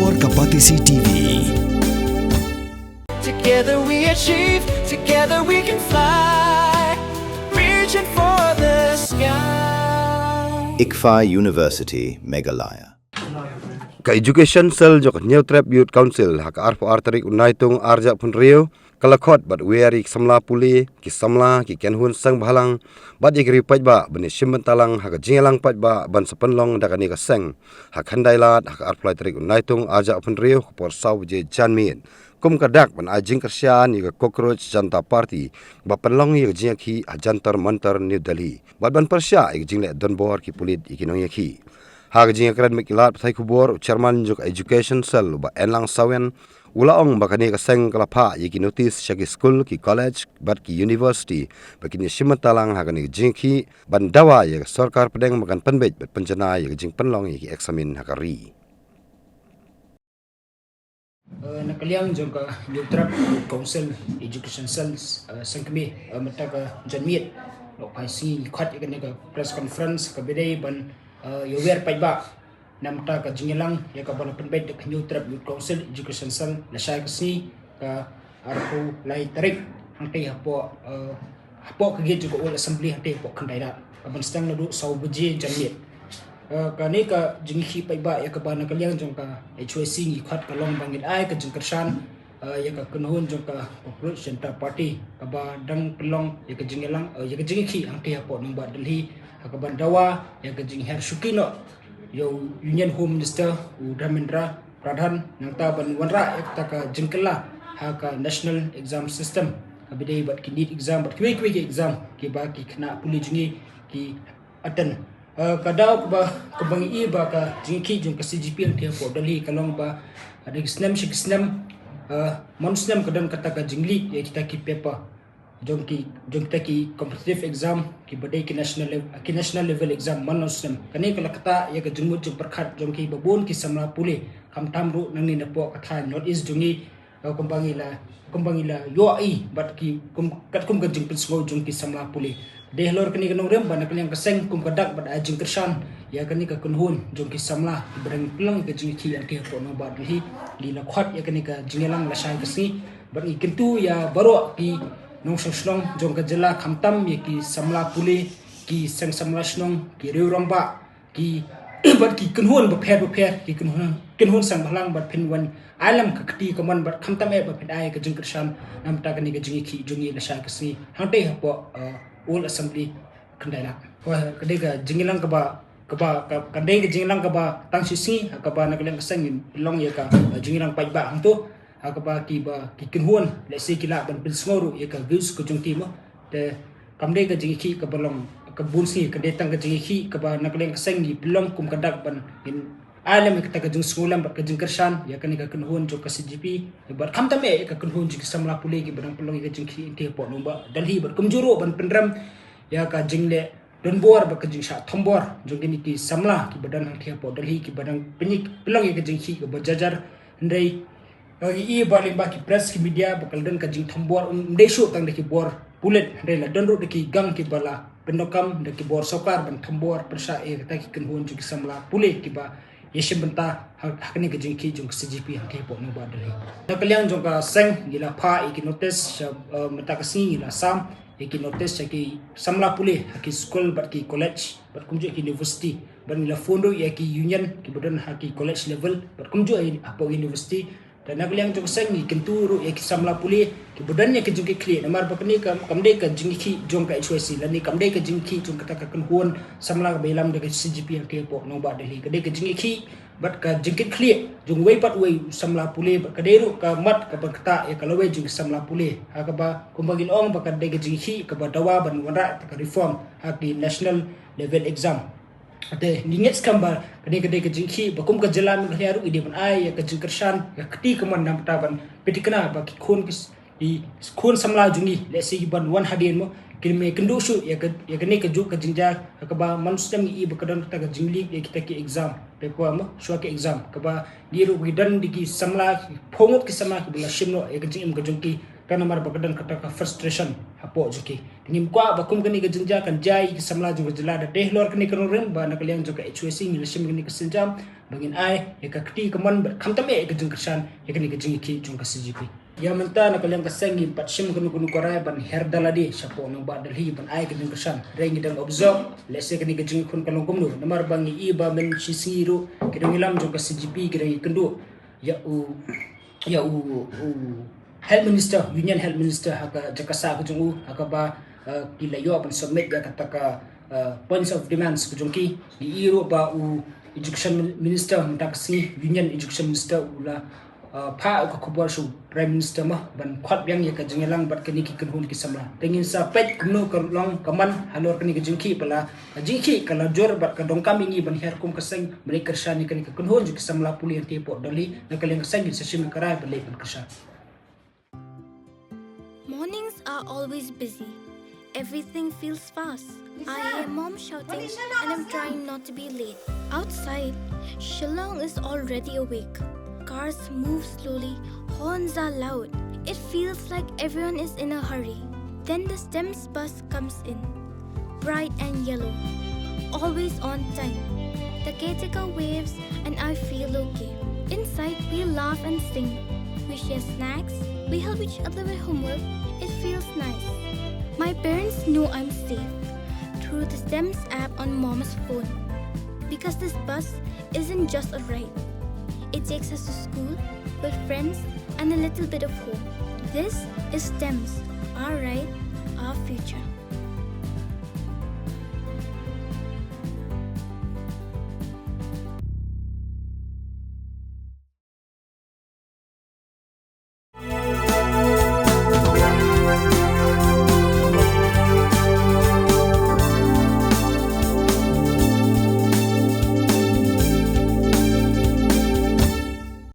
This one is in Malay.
Bor Kapatisi TV. Together we achieve, together we can fly, reaching for the sky. ICFA University, Meghalaya. Ka education cell jok new trap youth council hak arpo arterik unaitung arja pun rio kalakot bat weari samla puli ki samla ki kenhun sang balang bat igri pajba bani simbentalang hak jingalang pajba ban sepenlong dakani ka seng hak handailat hak arpo arterik unaitung arja pun rio por saw je janmin kum kadak ban ajing kersian iga cockroach janta party ba penlong iga jingki ajantar mantar New Delhi bat ban persya iga jingle donbor ki pulit ikinong yaki hak jing academic lat thai kubor chairman juk education cell ba enlang sawen ulaong bakani ka seng kalapha yiki notice shaki school ki college bat ki university bakini simatalang hakani jingki bandawa ya sarkar pedeng makan penbet bat penjana ya jing penlong yiki examin hakari nakaliang jong ka Yutrap Council Education Cells sangkami mata ka janmiet lo paisi khat ikane ka press conference ka bedai ban yower paiba namta ka jingilang ya ka bana penbet ka Yutrap Council Education Cell la shay kasi ka arpo lai tarik hangtai hapo ka gitu ko assembly hangtai po kandai da ban stang na du saw beje janmiet kani ka jinghi paiba ya ka bana kaliang jong ka HYC ni khat ka long bangit ai ka jingkershan ya ka kunhun jong ka cockroach janta party ka ba dang pelong ya ka jingelang ya ka jinghi angke hapo nang ba Delhi ka bandawa ya ka jing her shukino yo union home minister u Dharmendra Pradhan nang ta ban wanra ya ka jingkela ha ka national exam system ka bidai bat ki NEET exam bat ki exam ki ba ki kena puli jingi ki atan kadau ba kebangi ba ka jingki jung ka CGP ang tiap Delhi kalong ba ada kisnam monusnam kadang kata ka jingli ya kita ki paper jong kita ki competitive exam ki badai ki national level exam monusnam kani kala kata ya ka jungmut jung perkhat jong ki babon ki samla pule kam tamru nang ni napo katha north east jungi kumbangi la yo ai bat ki kum ka jing pinsko jung ki samla pule deh lor kini kanong rem ban kaliang kaseng kum kadak bad ajing kersan ya kani ka kunhun jong ki samla ibrang pelang ka jing ki anti po no bad hi li la khat ya kani ka jingelang la shan kasi bar ikintu ya baro ki nong shlong jong ka jela khamtam ya ki samla pule ki sang samla shnong ki reurang ba ki bad ki kunhun ba pher ki kunhun sang balang bad pinwan alam ka kati ka man bad khamtam e ba pin ai ka jing kersan nam ta kani ka jing ki jungi la shan kasi hante po all assembly kendala wah kedega jingilang ka ba kadai ka jingilang ka ba tang sisi ka ba naglang kasang long ya ka jingilang paiba hangto ka ba ki kinhuan le se kila ban pil smoru ya ka views ko jungti mo te kamdai ka jingki ka balong ka bunsi ka detang ka jingki ka ba naglang kasang ni bilong kum kadak ban in alam ka ka jung skulam ba ka jing kersan ya kan ka kinhuan jo ka CGP ba khamtame ka kinhuan jing samla pule ki barang pelong ka jingki inte po no ba Delhi ba kumjuro ban pendram ya ka jingle donbor ba ka jing sha thombor jong ki samla ki badan hang po Delhi ki badang penyik pelong ka jingki ka ba jajar ndai i ba limba ki press ki media ba kaldan ka jing thombor ndai shu tang de ki bor pulet ndai la donro de ki gang ki bala pendokam de ki bor sokar ban thombor persa e ta ki kinhuan jing samla pule ki ba yeshim benta hakni ka jingki jung CGP hangke po no ba Delhi nakaliang jong ka seng gila pha iki notice mata kasi gila sam iki notice ki samla pule haki school bat ki college bat kumju ki university ban gila fondo ya ki union ki badan haki college level bat kumju apa university dan nakaliang jong seng ni kenturu ya ki samla pule ki badan ya ki jung ki clear namar bakni kamde ka jingki jong ka HYC lani kamde ka jingki jong kata ka kunhuan samla ka belam de ka CGP hangke po no ba Delhi kade ka jingki bat ka jingkit clear jung way pat way samla pule bat kaderu ka mat ka bakta ya kalawe jung samla pule ha ka ba kumbagin ong ba kade ka jingki ka ba dawa ban wanra ka reform ha ki national level exam ate ninget skamba kade ka jingki ba kum ka jalan ka yaru ide ban ai ka jingkersan ka kati ka man nam taban petikna ba ki khon ki khon samla jungi le si ban wan hadien mo kilme kendusu ya kene ka juk ka jingja ka ba manustem i ba kadan ta ka jingli ya kita ki exam pe ko am shwa ki exam ka ba diru gidan diki samla phomot ki samla ki bula shimno ya ka jingim ka jungki kan amar bagadan kata ka frustration hapo joki tingim kwa bakum kani ka jenja kan jai ki samla jo jela da deh lor kani kan rem ba nak liang jo ka HUC ni lesim kani ka senjam bangin ai ya ka kti ka man kham tame ka jeng kersan ya kani ka jeng ki jong ka CGP ya menta nak liang ka sengi pat sim kanu kunu korai ban herdala di sapo nang ba dalhi ban ai ka jeng kersan rengi dang observe lese kani ka jeng kun kalong kumnu namar bangi iba men sisiru kidong ilam jo ka CGP kidong kendu ya Health Minister, Union Health Minister haka jakasa kujungu haka ba kilayo pan submit ya kata points of demands kujungki di iro ba Education Minister mentaksi Union Education Minister ula pa ka kubar su Prime Minister mah ban khot yang ya ka jengelang bat kani ki kunhun ki samla tengin sa pet kumno kalong kaman halor kani ki jengki pala jingki kala jor bat ka dongkam ingi ban her kum kaseng mereka kersani kani ki kunhun ki samla puli anti po dali nakaleng kaseng sa sim karai balai ban kersa. Mornings are always busy. Everything feels fast. I hear mom shouting and I'm trying not to be late. Outside, Shillong is already awake. Cars move slowly, horns are loud. It feels like everyone is in a hurry. Then the STEMS bus comes in, bright and yellow, always on time. The caretaker waves and I feel okay. Inside, we laugh and sing. We share snacks, we help each other with homework. It feels nice. My parents know I'm safe through the STEMS app on mom's phone. Because this bus isn't just a ride. It takes us to school with friends and a little bit of hope. This is STEMS, our ride, our future.